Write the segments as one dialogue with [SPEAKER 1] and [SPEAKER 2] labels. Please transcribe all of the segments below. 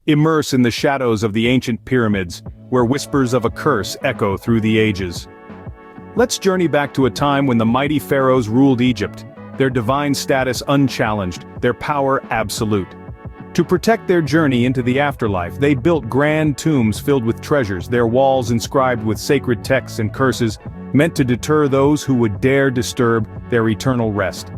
[SPEAKER 1] Immerse in the shadows of the ancient pyramids, where whispers of a curse echo through the ages. Let's journey back to a time when the mighty pharaohs ruled Egypt, their divine status unchallenged, their power absolute. To protect their journey into the afterlife, they built grand tombs filled with treasures, their walls inscribed with sacred texts and curses, meant to deter those who would dare disturb their eternal rest.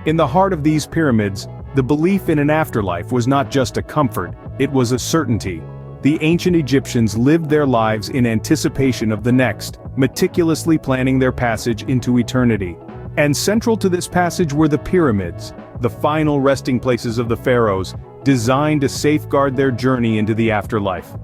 [SPEAKER 1] In the heart of these pyramids, the belief in an afterlife was not just a comfort, it was a certainty. The ancient Egyptians lived their lives in anticipation of the next, meticulously planning their passage into eternity. And central to this passage were the pyramids, the final resting places of the pharaohs, designed to safeguard their journey into the afterlife.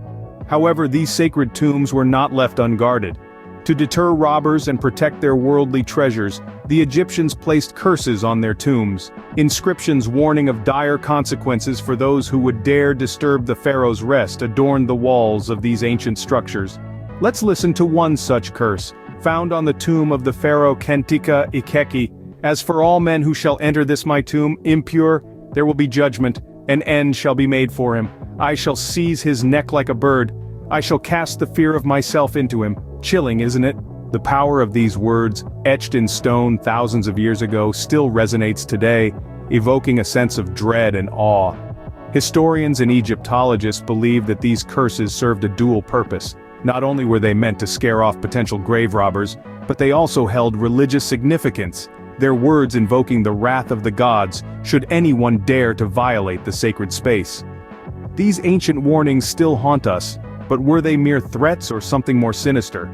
[SPEAKER 1] However, these sacred tombs were not left unguarded. To deter robbers and protect their worldly treasures, the Egyptians placed curses on their tombs, inscriptions warning of dire consequences for those who would dare disturb the pharaoh's rest adorned the walls of these ancient structures. Let's listen to one such curse, found on the tomb of the pharaoh Khenti. As for all men who shall enter this my tomb, impure, there will be judgment, an end shall be made for him. I shall seize his neck like a bird. I shall cast the fear of myself into him. Chilling, isn't it? The power of these words, etched in stone thousands of years ago, still resonates today, evoking a sense of dread and awe. Historians and Egyptologists believe that these curses served a dual purpose. Not only were they meant to scare off potential grave robbers, but they also held religious significance, their words invoking the wrath of the gods should anyone dare to violate the sacred space. These ancient warnings still haunt us, but were they mere threats or something more sinister?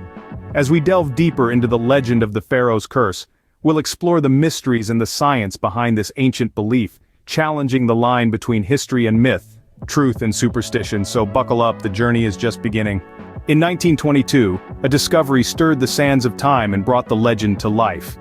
[SPEAKER 1] As we delve deeper into the legend of the pharaoh's curse, we'll explore the mysteries and the science behind this ancient belief, challenging the line between history and myth, truth and superstition, so buckle up, the journey is just beginning. In 1922, a discovery stirred the sands of time and brought the legend to life.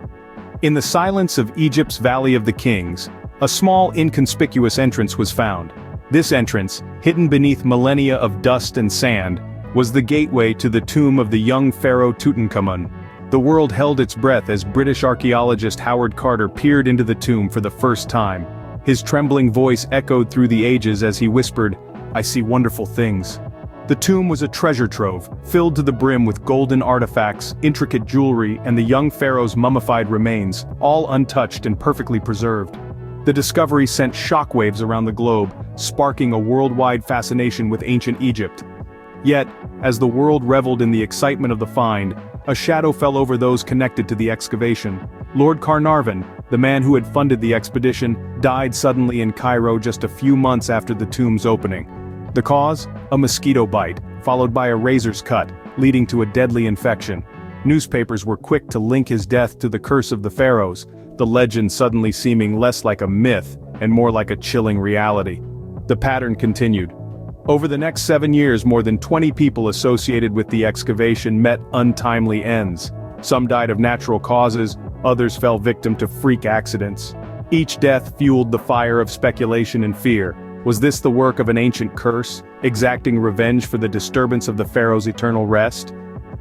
[SPEAKER 1] In the silence of Egypt's Valley of the Kings, a small inconspicuous entrance was found. This entrance, hidden beneath millennia of dust and sand, was the gateway to the tomb of the young pharaoh Tutankhamun. The world held its breath as British archaeologist Howard Carter peered into the tomb for the first time. His trembling voice echoed through the ages as he whispered, "I see wonderful things." The tomb was a treasure trove, filled to the brim with golden artifacts, intricate jewelry, and the young pharaoh's mummified remains, all untouched and perfectly preserved. The discovery sent shockwaves around the globe, sparking a worldwide fascination with ancient Egypt. Yet, as the world reveled in the excitement of the find, a shadow fell over those connected to the excavation. Lord Carnarvon, the man who had funded the expedition, died suddenly in Cairo just a few months after the tomb's opening. The cause? A mosquito bite, followed by a razor's cut, leading to a deadly infection. Newspapers were quick to link his death to the curse of the pharaohs, the legend suddenly seeming less like a myth and more like a chilling reality. The pattern continued. Over the next 7 years, more than 20 people associated with the excavation met untimely ends. Some died of natural causes, others fell victim to freak accidents. Each death fueled the fire of speculation and fear. Was this the work of an ancient curse, exacting revenge for the disturbance of the pharaoh's eternal rest?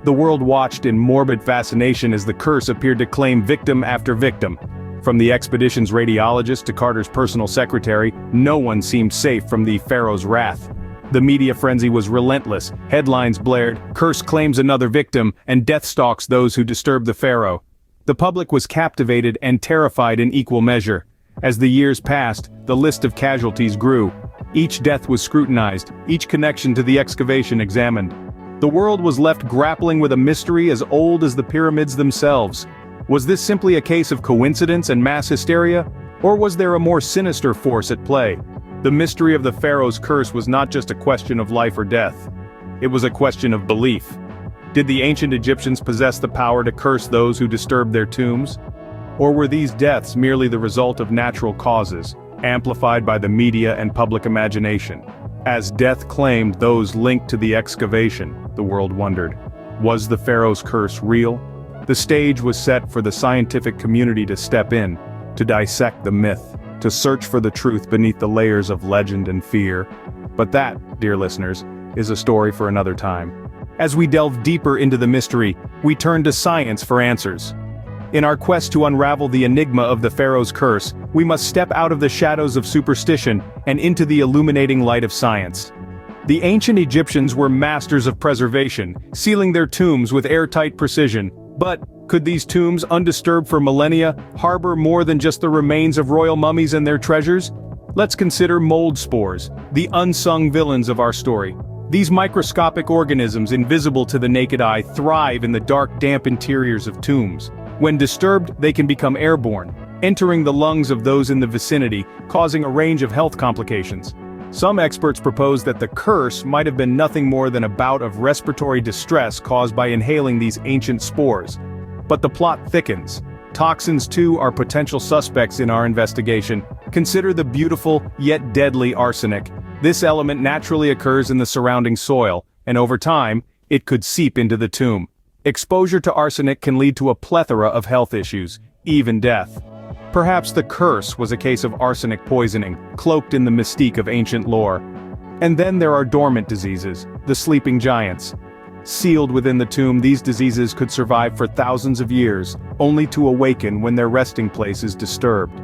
[SPEAKER 1] The world watched in morbid fascination as the curse appeared to claim victim after victim. From the expedition's radiologist to Carter's personal secretary, no one seemed safe from the pharaoh's wrath. The media frenzy was relentless, headlines blared, "Curse claims another victim," and death stalks those who disturb the pharaoh. The public was captivated and terrified in equal measure. As the years passed, the list of casualties grew. Each death was scrutinized, each connection to the excavation examined. The world was left grappling with a mystery as old as the pyramids themselves. Was this simply a case of coincidence and mass hysteria? Or was there a more sinister force at play? The mystery of the pharaoh's curse was not just a question of life or death. It was a question of belief. Did the ancient Egyptians possess the power to curse those who disturbed their tombs? Or were these deaths merely the result of natural causes, amplified by the media and public imagination? As death claimed those linked to the excavation, the world wondered, was the pharaoh's curse real? The stage was set for the scientific community to step in, to dissect the myth, to search for the truth beneath the layers of legend and fear. But that, dear listeners, is a story for another time. As we delve deeper into the mystery, we turn to science for answers. In our quest to unravel the enigma of the pharaoh's curse, we must step out of the shadows of superstition and into the illuminating light of science. The ancient Egyptians were masters of preservation, sealing their tombs with airtight precision. But could these tombs, undisturbed for millennia, harbor more than just the remains of royal mummies and their treasures? Let's consider mold spores, the unsung villains of our story. These microscopic organisms, invisible to the naked eye, thrive in the dark, damp interiors of tombs. When disturbed, they can become airborne, entering the lungs of those in the vicinity, causing a range of health complications. Some experts propose that the curse might have been nothing more than a bout of respiratory distress caused by inhaling these ancient spores. But the plot thickens. Toxins too are potential suspects in our investigation. Consider the beautiful, yet deadly arsenic. This element naturally occurs in the surrounding soil, and over time, it could seep into the tomb. Exposure to arsenic can lead to a plethora of health issues, even death. Perhaps the curse was a case of arsenic poisoning, cloaked in the mystique of ancient lore. And then there are dormant diseases, the sleeping giants. Sealed within the tomb, these diseases could survive for thousands of years, only to awaken when their resting place is disturbed.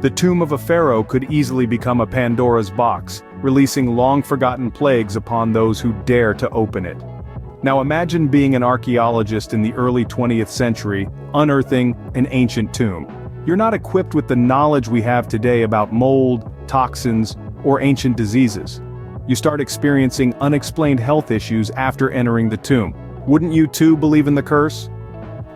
[SPEAKER 1] The tomb of a pharaoh could easily become a Pandora's box, releasing long-forgotten plagues upon those who dare to open it. Now imagine being an archaeologist in the early 20th century, unearthing an ancient tomb. You're not equipped with the knowledge we have today about mold, toxins, or ancient diseases. You start experiencing unexplained health issues after entering the tomb. Wouldn't you too believe in the curse?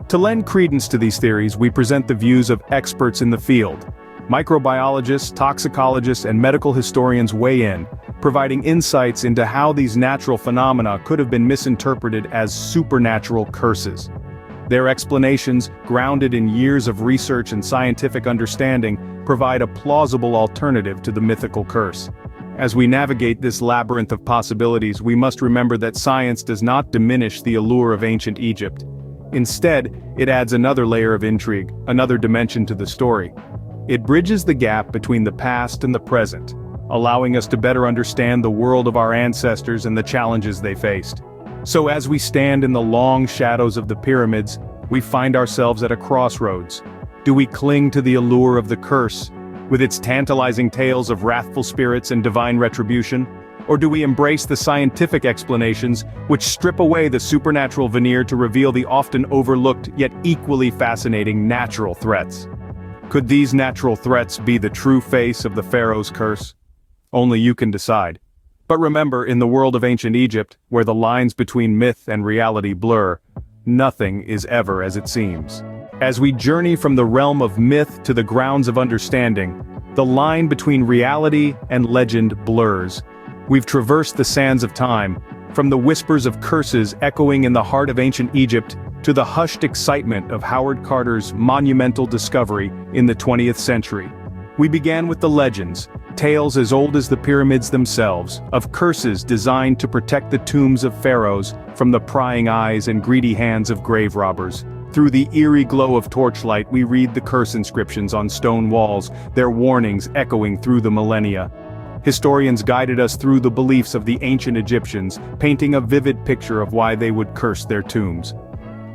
[SPEAKER 1] To lend credence to these theories, we present the views of experts in the field. Microbiologists, toxicologists, and medical historians weigh in, providing insights into how these natural phenomena could have been misinterpreted as supernatural curses. Their explanations, grounded in years of research and scientific understanding, provide a plausible alternative to the mythical curse. As we navigate this labyrinth of possibilities, we must remember that science does not diminish the allure of ancient Egypt. Instead, it adds another layer of intrigue, another dimension to the story. It bridges the gap between the past and the present, allowing us to better understand the world of our ancestors and the challenges they faced. So as we stand in the long shadows of the pyramids, we find ourselves at a crossroads. Do we cling to the allure of the curse, with its tantalizing tales of wrathful spirits and divine retribution? Or do we embrace the scientific explanations, which strip away the supernatural veneer to reveal the often overlooked yet equally fascinating natural threats? Could these natural threats be the true face of the Pharaoh's curse? Only you can decide. But remember, in the world of ancient Egypt, where the lines between myth and reality blur, nothing is ever as it seems. As we journey from the realm of myth to the grounds of understanding, the line between reality and legend blurs. We've traversed the sands of time, from the whispers of curses echoing in the heart of ancient Egypt, to the hushed excitement of Howard Carter's monumental discovery in the 20th century. We began with the legends, tales as old as the pyramids themselves, of curses designed to protect the tombs of pharaohs from the prying eyes and greedy hands of grave robbers. Through the eerie glow of torchlight, we read the curse inscriptions on stone walls, their warnings echoing through the millennia. Historians guided us through the beliefs of the ancient Egyptians, painting a vivid picture of why they would curse their tombs.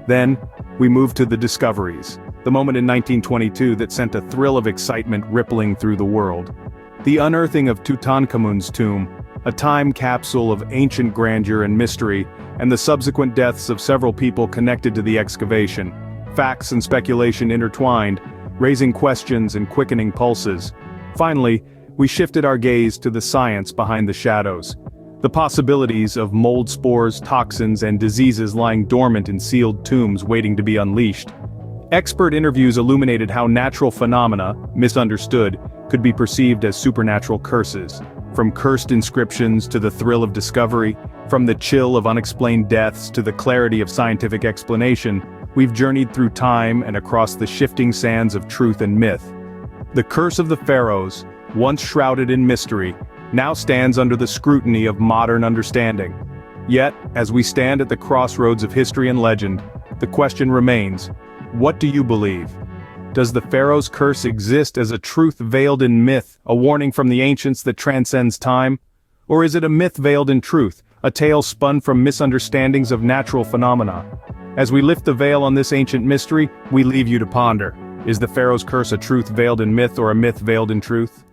[SPEAKER 1] Then, we moved to the discoveries, the moment in 1922 that sent a thrill of excitement rippling through the world. The unearthing of Tutankhamun's tomb, a time capsule of ancient grandeur and mystery, and the subsequent deaths of several people connected to the excavation. Facts and speculation intertwined, raising questions and quickening pulses. Finally, we shifted our gaze to the science behind the shadows. The possibilities of mold spores, toxins, and diseases lying dormant in sealed tombs waiting to be unleashed. Expert interviews illuminated how natural phenomena, misunderstood, could be perceived as supernatural curses. From cursed inscriptions to the thrill of discovery, from the chill of unexplained deaths to the clarity of scientific explanation, we've journeyed through time and across the shifting sands of truth and myth. The curse of the Pharaohs, once shrouded in mystery, now stands under the scrutiny of modern understanding. Yet, as we stand at the crossroads of history and legend, the question remains, what do you believe? Does the Pharaoh's curse exist as a truth veiled in myth, a warning from the ancients that transcends time? Or is it a myth veiled in truth, a tale spun from misunderstandings of natural phenomena? As we lift the veil on this ancient mystery, we leave you to ponder. Is the Pharaoh's curse a truth veiled in myth or a myth veiled in truth?